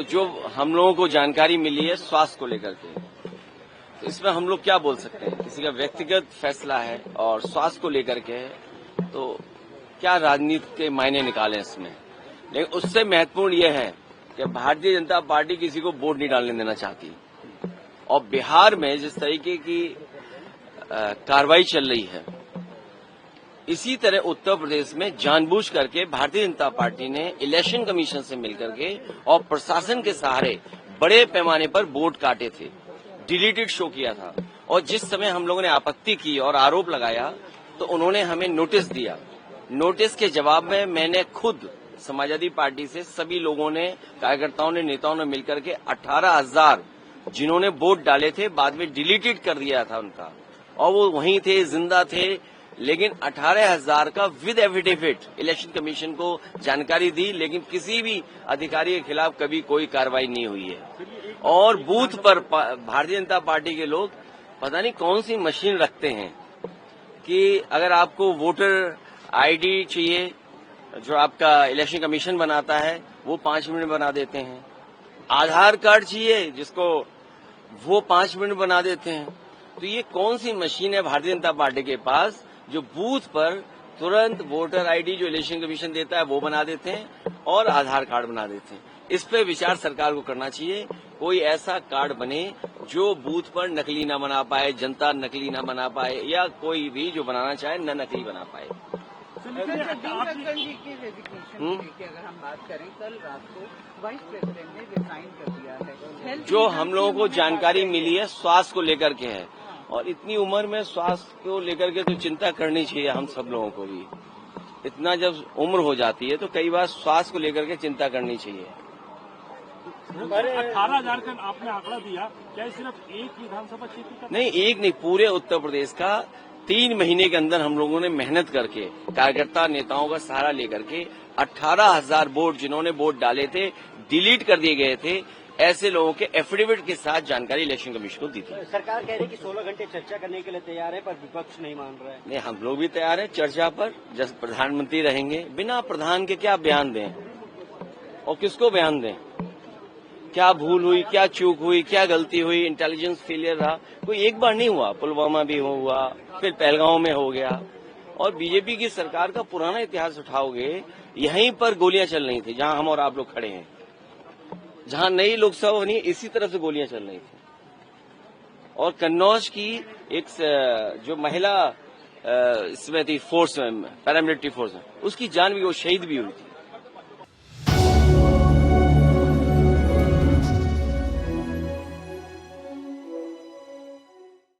तो जो हम लोगों को जानकारी मिली है स्वास्थ्य को लेकर के, तो इसमें हम लोग क्या बोल सकते हैं, किसी का व्यक्तिगत फैसला है और स्वास्थ्य को लेकर के है, तो क्या राजनीति के मायने निकालें इसमें। लेकिन उससे महत्वपूर्ण यह है कि भारतीय जनता पार्टी किसी को वोट नहीं डालने देना चाहती, और बिहार में जिस तरीके की कार्रवाई चल रही है, इसी तरह उत्तर प्रदेश में जानबूझ करके भारतीय जनता पार्टी ने इलेक्शन कमीशन से मिलकर के और प्रशासन के सहारे बड़े पैमाने पर वोट काटे थे, डिलीटेड शो किया था। और जिस समय हम लोगों ने आपत्ति की और आरोप लगाया तो उन्होंने हमें नोटिस दिया। नोटिस के जवाब में मैंने खुद समाजवादी पार्टी से सभी लोगों ने, कार्यकर्ताओं ने, नेताओं ने मिलकर के 18,000 जिन्होंने वोट डाले थे बाद में डिलीटेड कर दिया था उनका, और वो वहीं थे, जिंदा थे, लेकिन 18,000 का विद एफिडेविट इलेक्शन कमीशन को जानकारी दी, लेकिन किसी भी अधिकारी के खिलाफ कभी कोई कार्रवाई नहीं हुई है। और बूथ पर भारतीय जनता पार्टी के लोग पता नहीं कौन सी मशीन रखते हैं कि अगर आपको वोटर आईडी चाहिए जो आपका इलेक्शन कमीशन बनाता है वो 5 मिनट बना देते हैं, आधार कार्ड चाहिए जिसको वो 5 मिनट बना देते हैं। तो ये कौन सी मशीन है भारतीय जनता पार्टी के पास जो बूथ पर तुरंत वोटर आईडी जो इलेक्शन कमीशन देता है वो बना देते हैं और आधार कार्ड बना देते हैं। इस पे विचार सरकार को करना चाहिए। कोई ऐसा कार्ड बने जो बूथ पर नकली ना बना पाए, जनता नकली ना बना पाए, या कोई भी जो बनाना चाहे न नकली बना पाए। जी की रेजिग्नेशन की अगर हम बात करें, कल रात को वाइस प्रेसिडेंट ने रिजाइन कर दिया है। जो हम लोगों को जानकारी मिली है स्वास्थ्य को लेकर के है, और इतनी उम्र में स्वास्थ्य को लेकर के तो चिंता करनी चाहिए हम सब लोगों को भी। इतना जब उम्र हो जाती है तो कई बार स्वास्थ्य को लेकर के चिंता करनी चाहिए। 18,000 का आपने आंकड़ा दिया, क्या सिर्फ एक विधानसभा क्षेत्र का? नहीं, एक नहीं, पूरे उत्तर प्रदेश का 3 महीने के अंदर हम लोगों ने मेहनत करके, कार्यकर्ता नेताओं का सहारा लेकर के 18,000 वोट जिन्होंने वोट डाले थे, डिलीट कर दिए गए थे, ऐसे लोगों के एफिडेविट के साथ जानकारी इलेक्शन कमीशन को दी थी। सरकार कह रही है कि 16 घंटे चर्चा करने के लिए तैयार है, पर विपक्ष नहीं मान रहा है। नहीं, हम लोग भी तैयार हैं चर्चा पर। जब प्रधानमंत्री रहेंगे, बिना प्रधान के क्या बयान दें और किसको बयान दें, क्या भूल हुई, क्या चूक हुई, क्या गलती हुई, इंटेलिजेंस फेलियर रहा, कोई एक बार नहीं हुआ। पुलवामा भी हुआ, फिर पहलगांव में हो गया। और बीजेपी की सरकार का पुराना इतिहास उठाओगे, यहीं पर गोलियां चल रही थी जहां हम और आप लोग खड़े हैं, जहां नई लोकसभा बनी इसी तरफ से गोलियां चल रही थी। और कन्नौज की एक जो महिला इसमें थी, फोर्स में, पैरामिलिट्री फोर्स में, उसकी जान भी, वो शहीद भी हुई थी।